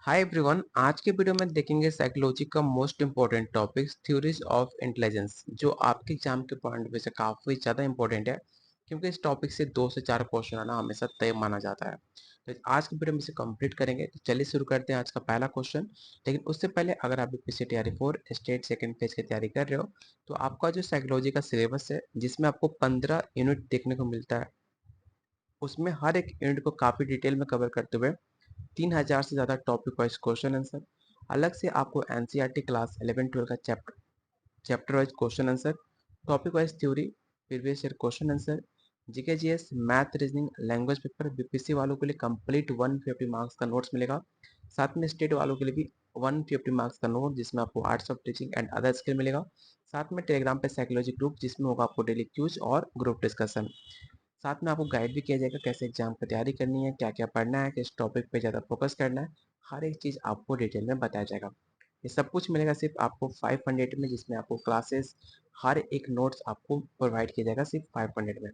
Hi everyone, आज के video में देखेंगे साइकोलॉजी का most important topics theories of intelligence, जो आपके एग्जाम के पॉइंट ऑफ व्यू से काफ़ी ज़्यादा इंपॉर्टेंट है, क्योंकि इस टॉपिक से 2 से 4 क्वेश्चन आना हमेशा तय माना जाता है। तो आज के वीडियो में इसे कंप्लीट करेंगे। तो चलिए शुरू करते हैं आज का पहला क्वेश्चन। लेकिन उससे पहले अगर आप यूपीएससी तैयारी 4 स्टेट सेकेंड फेज की तैयारी कर रहे हो, तो आपका जो साइकोलॉजी का सिलेबस है, जिसमें आपको 15 यूनिट देखने को मिलता है, उसमें हर एक यूनिट को काफ़ी डिटेल में कवर करते हुए 3000 से ज़्यादा टॉपिक वाइज क्वेश्चन आंसर, अलग से आपको एनसीईआरटी क्लास 11-12 का chapter wise question answer, topic wise theory, previous year question answer, GK GS, math, reasoning, language paper, BPSC वालों के लिए कंप्लीट 150 मार्क्स का नोट्स मिलेगा। साथ में स्टेट वालों के लिए भी 150 मार्क्स का नोट, जिसमें आपको arts of teaching and other skill मिलेगा। साथ में टेलीग्राम पे साइकोलॉजी ग्रुप, जिसमें होगा आपको डेली क्यूज और ग्रुप डिस्कशन। साथ में आपको गाइड भी किया जाएगा कैसे एग्जाम की तैयारी करनी है, क्या क्या पढ़ना है, किस टॉपिक पे ज़्यादा फोकस करना है, हर एक चीज़ आपको डिटेल में बताया जाएगा। ये सब कुछ मिलेगा सिर्फ आपको 500 में, जिसमें आपको क्लासेस, हर एक नोट्स आपको प्रोवाइड किया जाएगा सिर्फ 500 में।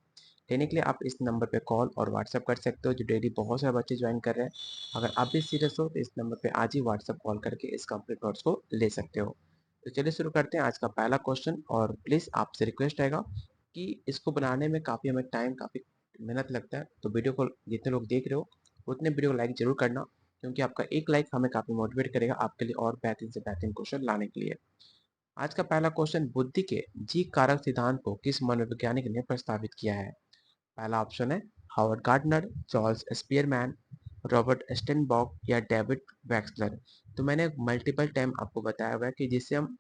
लेने के लिए आप इस नंबर पे कॉल और व्हाट्सअप कर सकते हो, जो डेली बहुत सारे बच्चे ज्वाइन कर रहे हैं। अगर आप भी सीरियस हो तो इस नंबर पे आज ही व्हाट्सअप कॉल करके इस कंप्लीट नोट्स को ले सकते हो। तो चलिए शुरू करते हैं आज का पहला क्वेश्चन। और प्लीज़ आपसे रिक्वेस्ट रहेगा कि इसको बनाने में काफ़ी हमें टाइम, काफ़ी मेहनत लगता है, तो वीडियो को जितने लोग देख रहे हो उतने वीडियो को लाइक जरूर करना, क्योंकि आपका एक लाइक हमें काफ़ी मोटिवेट करेगा आपके लिए और बेहतरीन से बेहतरीन क्वेश्चन लाने के लिए। आज का पहला क्वेश्चन, बुद्धि के जी कारक सिद्धांत को किस मनोवैज्ञानिक ने प्रस्तावित किया है? पहला ऑप्शन है Howard Gardner, Charles Spearman, Robert Sternberg या डेविड वैक्सलर। तो मैंने मल्टीपल टाइम आपको बताया हुआ है कि जिसे हम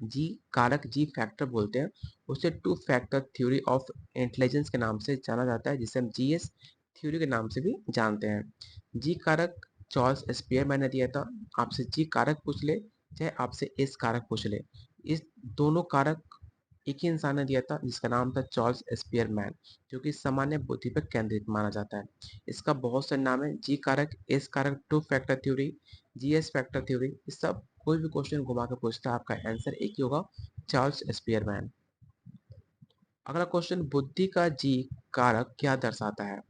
जी कारक, जी फैक्टर बोलते हैं, उसे two factor theory of intelligence के नाम से जाना जाता है, जिसे हम जीएस थ्योरी के नाम से भी जानते हैं। जी कारक चार्ल्स स्पीयरमैन ने दिया था। आपसे जी कारक पूछ ले, चाहे आपसे एस कारक पूछ ले, इस दोनों कारक एक ही इंसान ने दिया था, जिसका नाम था चार्ल्स स्पीयरमैन, जो कि सामान्य बुद्धि पर केंद्रित माना जाता है। इसका बहुत सारे नाम है, जी कारक, एस कारक, two factor theory, GS factor theory. इस सब कोई भी क्वेश्चन घुमा के पूछता है, आपका आंसर एक ही होगा, चार्ल्स स्पीयरमैन। अगला क्वेश्चन, बुद्धि का जी कारक क्या दर्शाता है?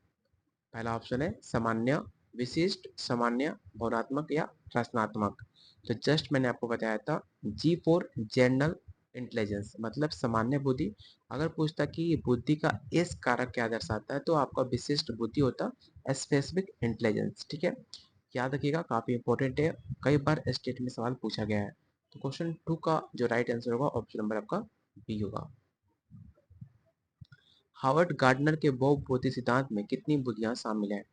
पहला ऑप्शन है सामान्य, विशिष्ट, सामान्य, भावनात्मक या रचनात्मक। तो जस्ट मैंने आपको बताया था, जी फॉर जनरल इंटेलिजेंस, मतलब सामान्य बुद्धि। अगर पूछता कि ये बुद्धि का एस कारक क्या दर्शाता है, तो आपका विशिष्ट बुद्धि होता, स्पेसिफिक इंटेलिजेंस। ठीक है, याद रखिएगा, काफी इंपॉर्टेंट है, कई बार स्टेट में सवाल पूछा गया है। तो क्वेश्चन 2 का जो राइट आंसर होगा, ऑप्शन नंबर आपका बी होगा। हावर्ड गार्डनर के बहुभुति सिद्धांत में कितनी बुद्धियां शामिल हैं?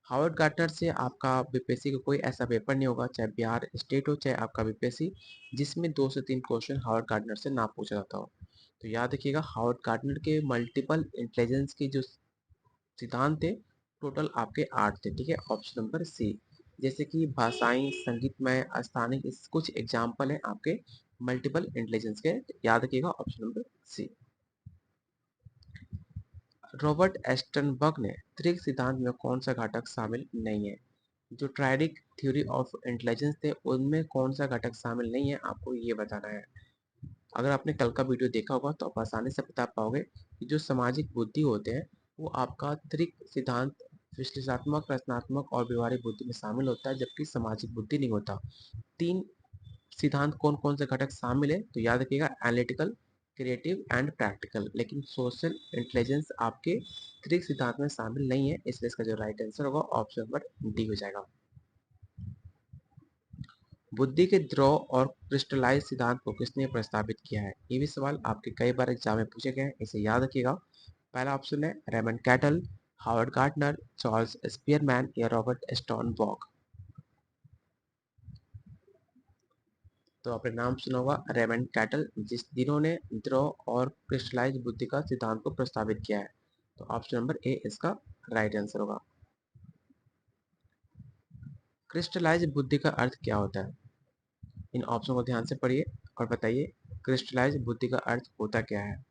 हावर्ड गार्डनर से आपका बीपीएससी का कोई ऐसा पेपर नहीं होगा, चाहे बिहार स्टेट हो चाहे आपका बीपीएससी, जिसमें 2 से 3 क्वेश्चन हावर्ड गार्डनर से ना पूछा जाता हो। तो याद रखिएगा, हावर्ड गार्डनर के मल्टीपल इंटेलिजेंस के जो सिद्धांत थे, टोटल आपके 8 थे। ठीक है, ऑप्शन नंबर सी। जैसे कि भाषाई, संगीतमय, स्थानिक, इस कुछ एग्जाम्पल हैं आपके मल्टीपल इंटेलिजेंस के। याद रखिएगा, ऑप्शन नंबर सी। रॉबर्ट एस्टनबर्ग ने त्रिक सिद्धांत में कौन सा घटक शामिल नहीं है? जो ट्रायडिक थ्योरी ऑफ इंटेलिजेंस थे, उनमें कौन सा घटक शामिल नहीं है, आपको ये बताना है। अगर आपने कल का वीडियो देखा होगा तो आप आसानी से बता पाओगे कि जो सामाजिक बुद्धि होते हैं, वो आपका त्रिक सिद्धांत, विश्लेषणात्मक, रचनात्मक और व्यवहारिक बुद्धि में शामिल होता है, जबकि सामाजिक बुद्धि नहीं होता। 3 सिद्धांत कौन कौन से घटक शामिल है, तो याद रखिएगा, एनालिटिकल, क्रिएटिव एंड प्रैक्टिकल। लेकिन सोशल इंटेलिजेंस आपके त्रिक सिद्धांत में शामिल नहीं है, इसलिए इसका जो राइट आंसर होगा, ऑप्शन नंबर डी हो जाएगा। बुद्धि के द्रव और क्रिस्टलाइज सिद्धांत को किसने प्रस्तावित किया है? ये भी सवाल आपके कई बार एग्जाम में पूछे गए हैं, इसे याद रखिएगा। पहला ऑप्शन है Raymond Cattell, Howard Gardner, Charles Spearman या रॉबर्ट स्टोनबर्ग। तो आपने नाम सुना होगा रेमंड कैटल, जिन्होंने द्रव और क्रिस्टलाइज बुद्धि का सिद्धांत को प्रस्तावित किया है। तो ऑप्शन नंबर ए इसका राइट आंसर होगा। क्रिस्टलाइज बुद्धि का अर्थ क्या होता है? इन ऑप्शन को ध्यान से पढ़िए और बताइए, क्रिस्टलाइज बुद्धि का अर्थ होता क्या है?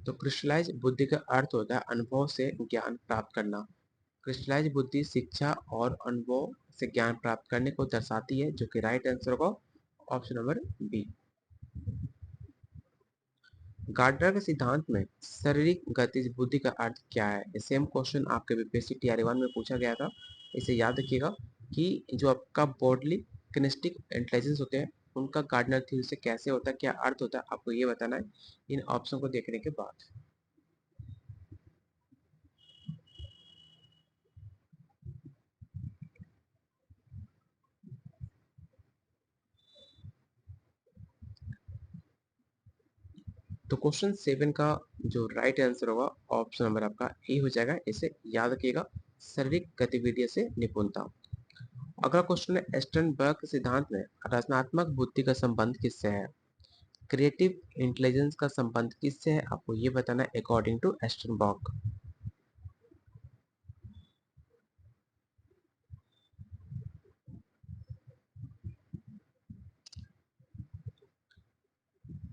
तो क्रिस्टलाइज बुद्धि का अर्थ होता है अनुभव से ज्ञान प्राप्त करना। क्रिस्टलाइज बुद्धि शिक्षा और अनुभव से ज्ञान प्राप्त करने को दर्शाती है, जो कि राइट आंसर होगा ऑप्शन नंबर बी। गार्डनर के सिद्धांत में शारीरिक गतिज बुद्धि का अर्थ क्या है? ये सेम क्वेश्चन आपके बीपीएससी टीआरई 1 में पूछा गया था। इसे याद रखिएगा कि जो आपका बॉडली किनेस्टिक इंटेलिजेंस होते हैं उनका गार्डनर थ्योरी से कैसे होता है, क्या अर्थ होता है, आपको ये बताना है इन ऑप्शन को देखने के बाद। तो क्वेश्चन 7 का जो राइट आंसर होगा ऑप्शन नंबर आपका ए हो जाएगा। इसे याद रखिएगा, शारीरिक गतिविधि से निपुणता। अगला क्वेश्चन है, स्टर्नबर्ग के सिद्धांत में रचनात्मक बुद्धि का संबंध किससे है? क्रिएटिव इंटेलिजेंस का संबंध किससे है, आपको ये बताना है अकॉर्डिंग टू स्टर्नबर्ग।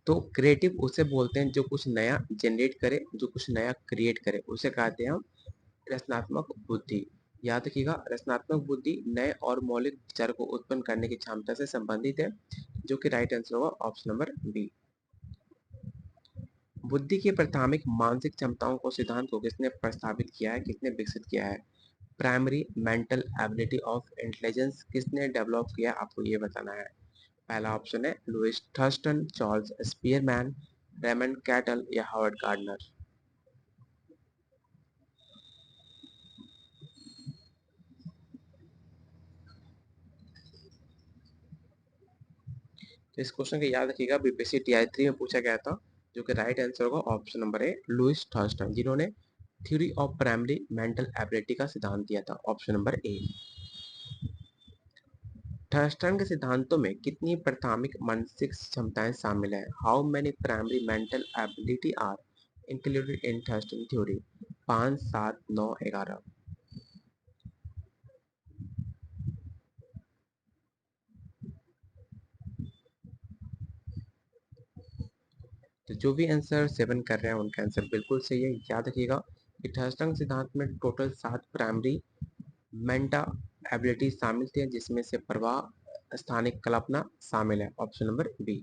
तो क्रिएटिव उसे बोलते हैं जो कुछ नया जनरेट करे, जो कुछ नया क्रिएट करे, उसे कहते हैं हम रचनात्मक बुद्धि। याद रखिएगा, रचनात्मक बुद्धि नए और मौलिक विचार को उत्पन्न करने की क्षमता से संबंधित है, जो कि राइट आंसर होगा ऑप्शन नंबर बी। बुद्धि की प्राथमिक मानसिक क्षमताओं को सिद्धांत को किसने प्रस्तावित किया है, किसने विकसित किया है? Primary mental ability of intelligence किसने डेवलप किया, आपको ये बताना है। पहला ऑप्शन है Louis Thurstone, Charles Spearman, Raymond Cattell या हावर्ड गार्डनर। तो इस क्वेश्चन को याद रखिएगा, बीपीएससी टीआई 3 में पूछा गया था, जो कि राइट आंसर होगा option number A Louis Thurstone, जिन्होंने theory of primary mental ability का सिद्धांत दिया था, ऑप्शन नंबर ए। थर्स्टन के सिद्धांतों में कितनी प्राथमिक मानसिक क्षमताएं शामिल हैं? How many primary mental ability are included in Thurstone theory? 5, 7, 9, 11। तो जो भी आंसर 7 कर रहे हैं उनका आंसर बिल्कुल सही है। याद रखिएगा कि थर्स्टन सिद्धांत में टोटल 7 प्राइमरी मेंटा एबिलिटी शामिल थे, जिसमें से प्रवाह स्थानिक कल्पना शामिल है, ऑप्शन नंबर बी।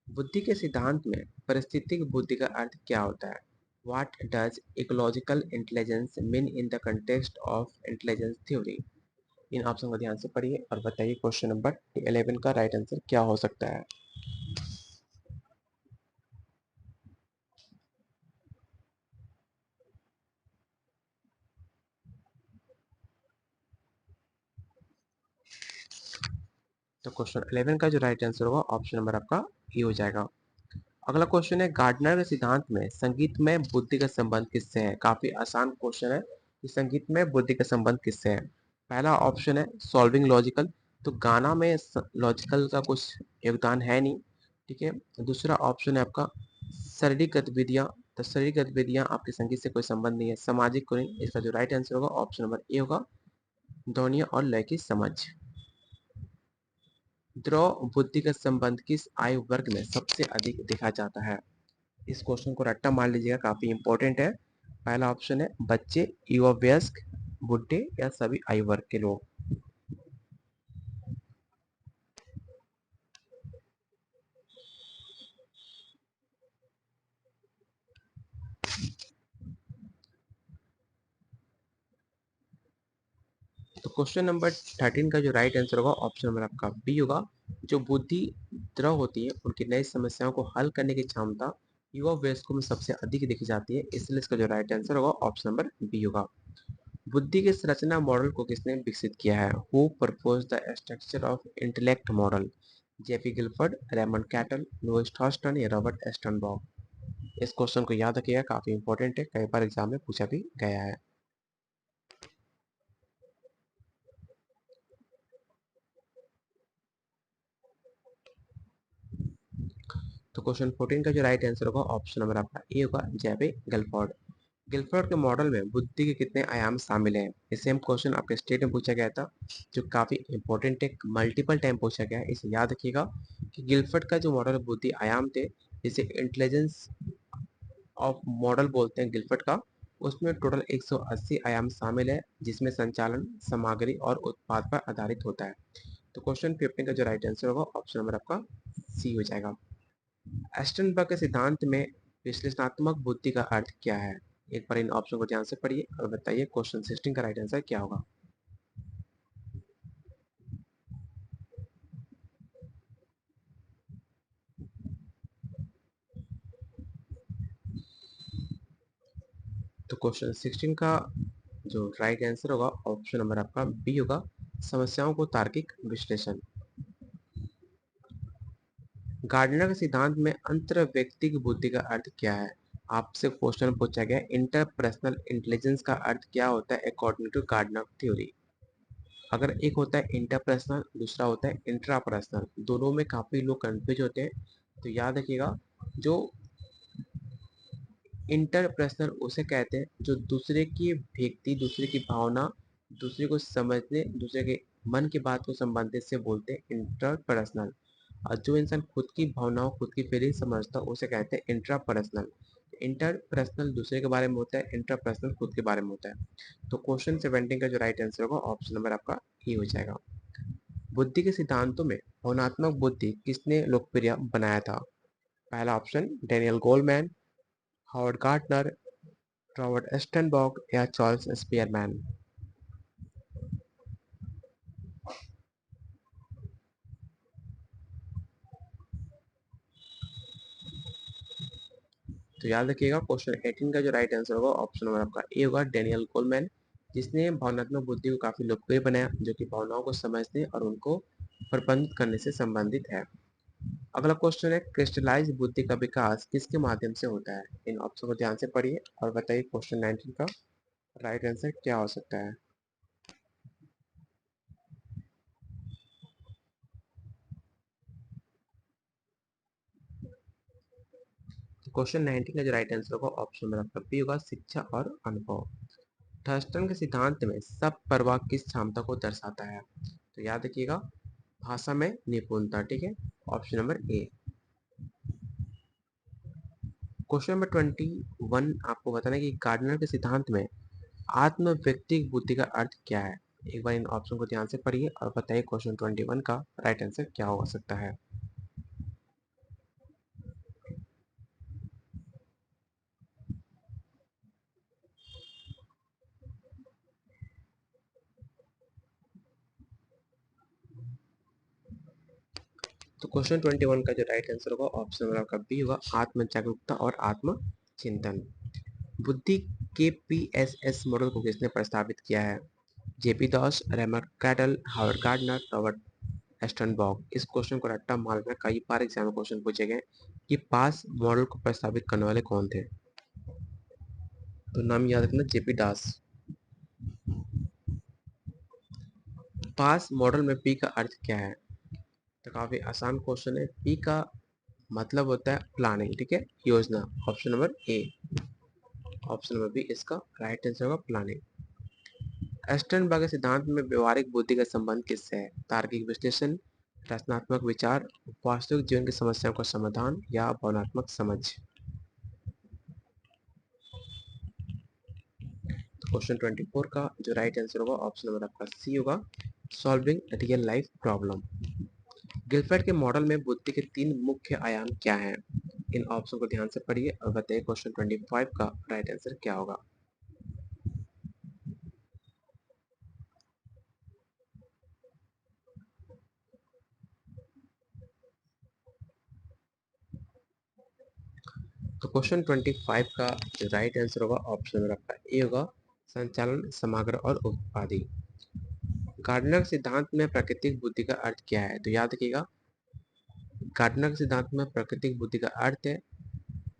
बुद्धि के सिद्धांत में परिस्थितिक बुद्धि का अर्थ क्या होता है? What does ecological intelligence mean in the context of intelligence theory? In option को ध्यान से पढ़िए और बताइए क्वेश्चन नंबर 11 का राइट आंसर क्या हो सकता है। तो क्वेश्चन 11 का जो राइट आंसर होगा ऑप्शन नंबर आपका ए हो जाएगा। अगला क्वेश्चन है, गार्डनर के सिद्धांत में संगीत में बुद्धि का संबंध किससे है? काफी आसान क्वेश्चन है कि संगीत में बुद्धि का संबंध किससे है। पहला ऑप्शन है सॉल्विंग लॉजिकल, तो गाना में लॉजिकल का कुछ योगदान है नहीं, ठीक है। दूसरा ऑप्शन है आपका शारीरिक गतिविधियां, तो शारीरिक गतिविधियां आपके संगीत से कोई संबंध नहीं है। सामाजिक को नहीं, इसका जो राइट आंसर होगा ऑप्शन नंबर ए होगा ध्वनिया और लय की समझ। द्रव बुद्धि का संबंध किस आयु वर्ग में सबसे अधिक देखा जाता है? इस क्वेश्चन को रट्टा मार लीजिएगा, काफी इंपॉर्टेंट है। पहला ऑप्शन है बच्चे, युवा, वयस्क, बुढ़े या सभी आयु वर्ग के लोग। तो क्वेश्चन नंबर 13 का जो राइट आंसर होगा ऑप्शन नंबर आपका बी होगा। जो बुद्धि द्रव होती है उनकी नई समस्याओं को हल करने की क्षमता युवा वयस्कों में सबसे अधिक देखी जाती है, इसलिए इसका जो राइट आंसर होगा ऑप्शन नंबर बी होगा। बुद्धि के संरचना मॉडल को किसने विकसित किया है? Who propose the structure of intellect model? JP Guilford, Raymond Cattell, Louis Thurstone या रॉबर्ट एस्टनबर्ग? इस क्वेश्चन को याद रखिएगा, काफी इंपॉर्टेंट है, कई बार एग्जाम में पूछा भी गया है। तो क्वेश्चन 14 का जो राइट आंसर होगा ऑप्शन नंबर आपका ए होगा, जेपी गिलफोर्ड। गिलफोर्ड के मॉडल में बुद्धि के कितने आयाम शामिल हैं? ये सेम क्वेश्चन आपके स्टेट में पूछा गया था, जो काफी इंपॉर्टेंट है, मल्टीपल टाइम पूछा गया है। इसे याद रखिएगा कि गिलफोर्ड का जो मॉडल बुद्धि आयाम थे, जिसे इंटेलिजेंस ऑफ मॉडल बोलते हैं गिलफोर्ड का, उसमें टोटल 180 आयाम शामिल है, जिसमें संचालन, सामग्री और उत्पाद पर आधारित होता है। तो क्वेश्चन 15 का जो राइट आंसर होगा ऑप्शन नंबर आपका सी हो जाएगा। एस्टनबर्ग के सिद्धांत में विश्लेषणात्मक बुद्धि का अर्थ क्या है? एक बार इन ऑप्शन को ध्यान से पढ़िए और बताइए क्वेश्चन 16 का राइट आंसर क्या होगा। तो क्वेश्चन 16 का जो राइट आंसर होगा ऑप्शन नंबर आपका बी होगा, समस्याओं को तार्किक विश्लेषण। गार्डनर के सिद्धांत में अंतर व्यक्तिक बुद्धि का अर्थ क्या है? आपसे क्वेश्चन पूछा गया इंटरपर्सनल इंटेलिजेंस का अर्थ क्या होता है अकॉर्डिंग टू गार्डनर थ्योरी। अगर एक होता है इंटरपर्सनल, दूसरा होता है इंट्रापर्सनल, दोनों में काफी लोग कंफ्यूज होते हैं। तो याद रखिएगा, जो इंटरपर्सनल उसे कहते हैं जो दूसरे की व्यक्ति, दूसरे की भावना, दूसरे को समझने, दूसरे के मन की बात को संबंधित से बोलते हैं इंटरपर्सनल। और जो इंसान खुद की भावनाओं, खुद की फीलिंग समझता है उसे कहते हैं इंट्रापर्सनल। इंटरपर्सनल दूसरे के बारे में होता है, इंट्रापर्सनल खुद के बारे में होता है। तो क्वेश्चन 17 का जो राइट आंसर होगा ऑप्शन नंबर आपका ई हो जाएगा। बुद्धि के सिद्धांतों में भावनात्मक बुद्धि किसने लोकप्रिय बनाया था? पहला option Daniel Goleman, Howard Gardner, Robert Sternberg या चार्ल्स स्पीयरमैन। तो याद रखिएगा क्वेश्चन 18 का जो राइट आंसर होगा ऑप्शन नंबर आपका ए होगा, डेनियल गोलमैन, जिसने भावनात्मक बुद्धि को काफी लोकप्रिय बनाया, जो कि भावनाओं को समझने और उनको प्रबंधित करने से संबंधित है। अगला क्वेश्चन है क्रिस्टलाइज बुद्धि का विकास किसके माध्यम से होता है? इन ऑप्शन को ध्यान से पढ़िए और बताइए क्वेश्चन 19 का राइट आंसर क्या हो सकता है। क्वेश्चन 19 का जो राइट आंसर होगा ऑप्शन नंबर आपका बी होगा, शिक्षा और अनुभव। थर्स्टन के सिद्धांत में सब परवाह किस क्षमता को दर्शाता है? तो याद रखिएगा, भाषा में निपुणता, ठीक है, ऑप्शन नंबर ए। क्वेश्चन नंबर 21 आपको बताना है कि गार्डनर के सिद्धांत में आत्म व्यक्तिक बुद्धि का अर्थ क्या है? एक बार इन ऑप्शन को ध्यान से पढ़िए और बताइए क्वेश्चन 21 का राइट आंसर क्या हो सकता है। तो क्वेश्चन 21 का जो राइट आंसर होगा ऑप्शन नंबर आपका बी होगा, आत्म जागरूकता और आत्म चिंतन। बुद्धि के पीएसएस मॉडल को किसने प्रस्तावित किया है? JP Das, Raymond Cattell, Howard Gardner, Robert Sternberg. इस क्वेश्चन को रट्टा मार में कई बार एग्जाम में क्वेश्चन पूछे गए कि पास मॉडल को प्रस्तावित करने वाले कौन थे? तो नाम याद रखना, जेपी दास। पास मॉडल में पी का अर्थ क्या है? तो काफी आसान क्वेश्चन है। पी का मतलब होता है प्लानिंग, ठीक है, योजना। Option number A, option number B इसका राइट आंसर होगा, प्लानिंग। एस्टर्नबर्ग के सिद्धांत में व्यवहारिक बुद्धि का संबंध किससे है? तार्किक विश्लेषण, रचनात्मक विचार, वास्तविक जीवन की समस्याओं का समाधान या भावनात्मक समझ। क्वेश्चन 24 का जो राइट आंसर होगा ऑप्शन नंबर आपका सी होगा, solving real life problem. Gilford के मॉडल में बुद्धि के तीन मुख्य आयाम क्या हैं? इन ऑप्शन को ध्यान से पढ़िए और बताइए क्वेश्चन 25 का राइट आंसर क्या होगा। तो क्वेश्चन 25 का जो राइट आंसर होगा ऑप्शन नंबर आपका ए होगा, संचालन, समग्र और उत्पादी। गार्डनर सिद्धांत में प्राकृतिक बुद्धि का अर्थ क्या है? तो याद रखिएगा, गार्डनर सिद्धांत में प्राकृतिक बुद्धि का अर्थ है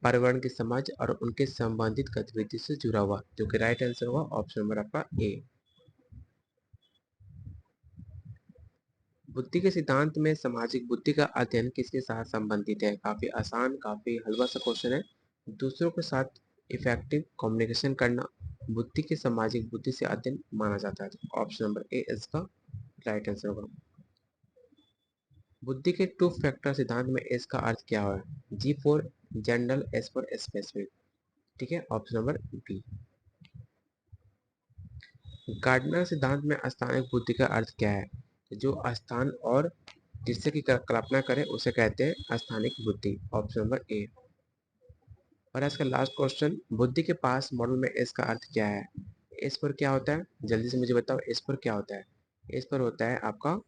पर्यावरण की समझ और उनके संबंधित गतिविधि से जुड़ा हुआ, जो कि राइट आंसर होगा ऑप्शन नंबर आपका ए। बुद्धि के सिद्धांत में सामाजिक बुद्धि का अध्ययन किसके साथ संबंधित है? काफी आसान, काफी हलवा सा क्वेश्चन है। दूसरों के साथ इफेक्टिव कम्युनिकेशन करना बुद्धि के सामाजिक बुद्धि से अध्ययन माना जाता है। ऑप्शन नंबर ए इसका राइट आंसर होगा। बुद्धि के टू फैक्टर सिद्धांत में इसका अर्थ क्या है? G for general, S for specific, ठीक है, ऑप्शन नंबर बी। गार्डनर सिद्धांत में अस्थानिक बुद्धि का अर्थ क्या है? जो अस्थान और जिससे की कल्पना करे उसे कहते हैं अस्थानिक बुद्धि। ऑप्शन नंबर ए। और आज का लास्ट क्वेश्चन, बुद्धि के पास मॉडल में एस का अर्थ क्या है? एस पर क्या होता है? जल्दी से मुझे बताओ, एस पर क्या होता है? एस पर होता है आपका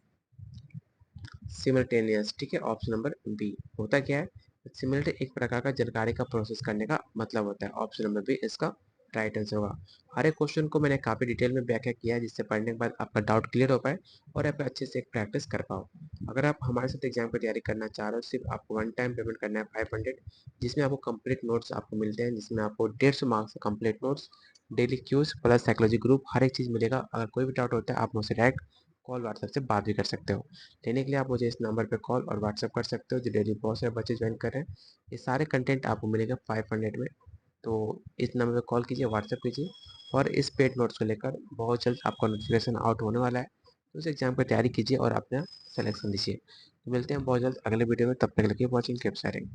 सिमल्टेनियस। ठीक है, ऑप्शन नंबर बी। होता क्या है? सिमल्टे एक प्रकार का जानकारी का प्रोसेस करने का मतलब होता है। ऑप्शन नंबर बी इसका राइट आंसर होगा। हर एक क्वेश्चन को मैंने काफी डिटेल में व्याख्या किया है, जिससे पढ़ने के बाद आपका डाउट क्लियर हो पाए और आप अच्छे से एक प्रैक्टिस कर पाओ। अगर आप हमारे साथ एग्जाम की तैयारी करना चाह रहे हो, सिर्फ आपको वन टाइम पेमेंट करना है 500, जिसमें आपको कंप्लीट नोट्स आपको मिलते हैं, जिसमें आपको 150 marks complete notes, daily quiz plus psychology group, हर एक चीज़ मिलेगा। अगर कोई भी डाउट होता है आप मुझसे डायरेक्ट कॉल व्हाट्सएप से बात भी कर सकते हो। लेने के लिए आप मुझे इस नंबर पे कॉल और व्हाट्सएप कर सकते हो। जो डेली बहुत सारे बच्चे ज्वाइन कर रहे हैं, ये सारे कंटेंट आपको मिलेगा 500 में। तो इस नंबर पे कॉल कीजिए, व्हाट्सएप कीजिए और इस पेड नोट्स को लेकर बहुत जल्द आपका नोटिफिकेशन आउट होने वाला है। तो उस एग्जाम की तैयारी कीजिए और अपना सिलेक्शन दीजिए। तो मिलते हैं बहुत जल्द अगले वीडियो में, तब तक के लिए वॉचिंग कीप शेयरिंग।